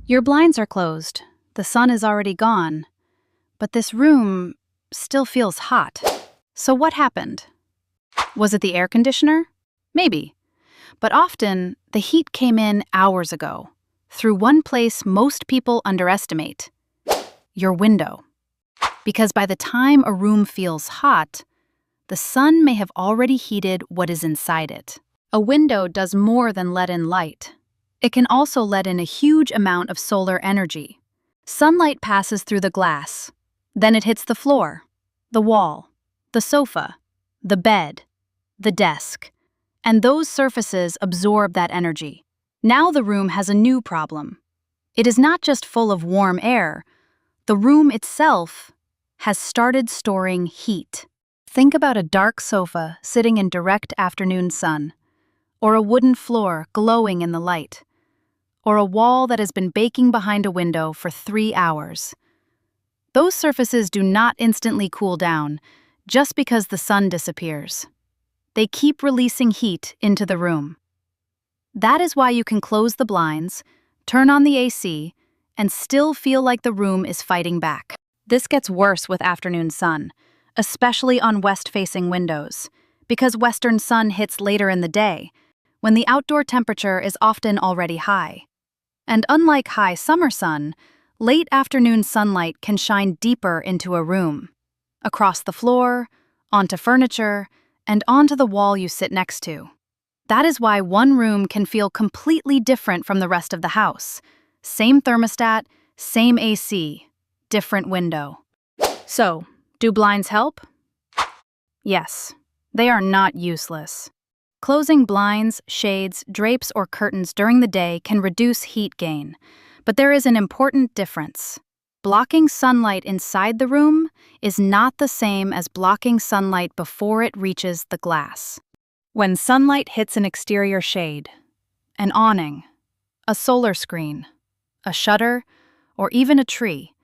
Your blinds are closed, the sun is already gone, but this room still feels hot. So what happened? Was it the air conditioner? Maybe. But often, the heat came in hours ago, through one place most people underestimate: your window. Because by the time a room feels hot, the sun may have already heated what is inside it. A window does more than let in light. It can also let in a huge amount of solar energy. Sunlight passes through the glass. Then it hits the floor, the wall, the sofa, the bed, the desk, and those surfaces absorb that energy. Now the room has a new problem. It is not just full of warm air. The room itself has started storing heat. Think about a dark sofa sitting in direct afternoon sun, or a wooden floor glowing in the light, or a wall that has been baking behind a window for 3 hours. Those surfaces do not instantly cool down just because the sun disappears. They keep releasing heat into the room. That is why you can close the blinds, turn on the AC, and still feel like the room is fighting back. This gets worse with afternoon sun, especially on west-facing windows, because western sun hits later in the day, when the outdoor temperature is often already high. And unlike high summer sun, late afternoon sunlight can shine deeper into a room, across the floor, onto furniture, and onto the wall you sit next to. That is why one room can feel completely different from the rest of the house. Same thermostat, same AC, different window. So, do blinds help? Yes, they are not useless. Closing blinds, shades, drapes, or curtains during the day can reduce heat gain, but there is an important difference. Blocking sunlight inside the room is not the same as blocking sunlight before it reaches the glass. When sunlight hits an exterior shade, an awning, a solar screen, a shutter, or even a tree,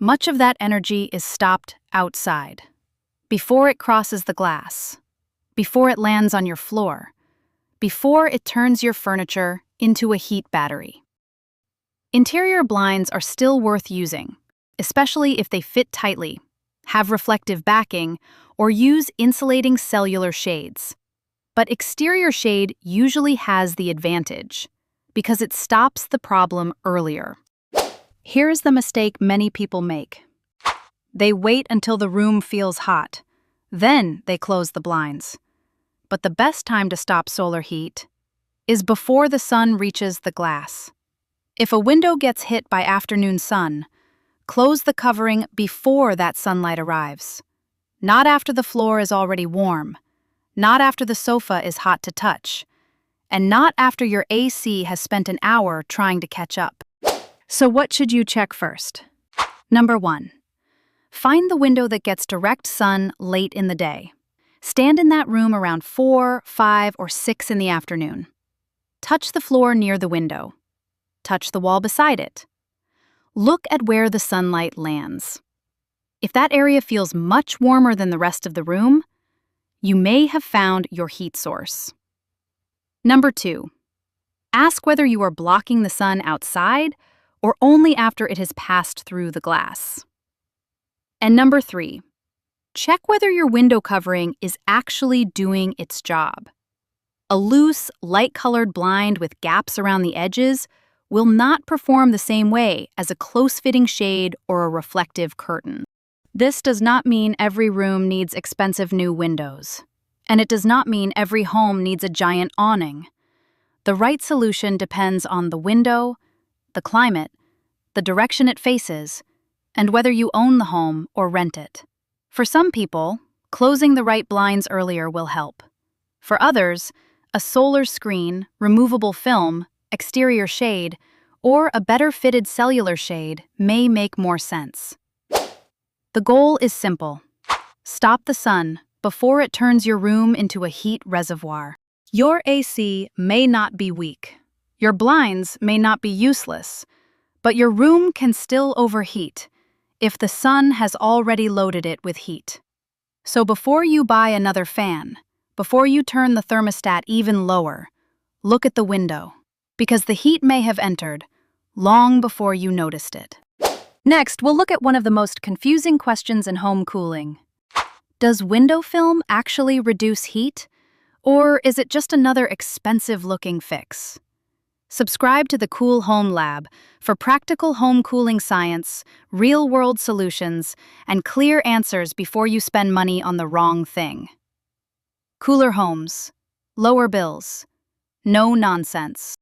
much of that energy is stopped outside, before it crosses the glass, before it lands on your floor, before it turns your furniture into a heat battery. Interior blinds are still worth using, especially if they fit tightly, have reflective backing, or use insulating cellular shades. But exterior shade usually has the advantage, because it stops the problem earlier. Here's the mistake many people make. They wait until the room feels hot. Then they close the blinds. But the best time to stop solar heat is before the sun reaches the glass. If a window gets hit by afternoon sun, close the covering before that sunlight arrives. Not after the floor is already warm, not after the sofa is hot to touch, and not after your AC has spent an hour trying to catch up. So what should you check first? Number 1. Find the window that gets direct sun late in the day. Stand in that room around 4, 5, or 6 in the afternoon. Touch the floor near the window. Touch the wall beside it. Look at where the sunlight lands. If that area feels much warmer than the rest of the room, you may have found your heat source. Number 2. Ask whether you are blocking the sun outside or only after it has passed through the glass. And number 3. Check whether your window covering is actually doing its job. A loose, light-colored blind with gaps around the edges will not perform the same way as a close-fitting shade or a reflective curtain. This does not mean every room needs expensive new windows, and it does not mean every home needs a giant awning. The right solution depends on the window, the climate, the direction it faces, and whether you own the home or rent it. For some people, closing the right blinds earlier will help. For others, a solar screen, removable film, exterior shade, or a better-fitted cellular shade may make more sense. The goal is simple. Stop the sun before it turns your room into a heat reservoir. Your AC may not be weak. Your blinds may not be useless, but your room can still overheat if the sun has already loaded it with heat. So before you buy another fan, before you turn the thermostat even lower, look at the window. Because the heat may have entered, long before you noticed it. Next, we'll look at one of the most confusing questions in home cooling. Does window film actually reduce heat? Or is it just another expensive-looking fix? Subscribe to the Cool Home Lab for practical home cooling science, real-world solutions, and clear answers before you spend money on the wrong thing. Cooler homes. Lower bills. No nonsense.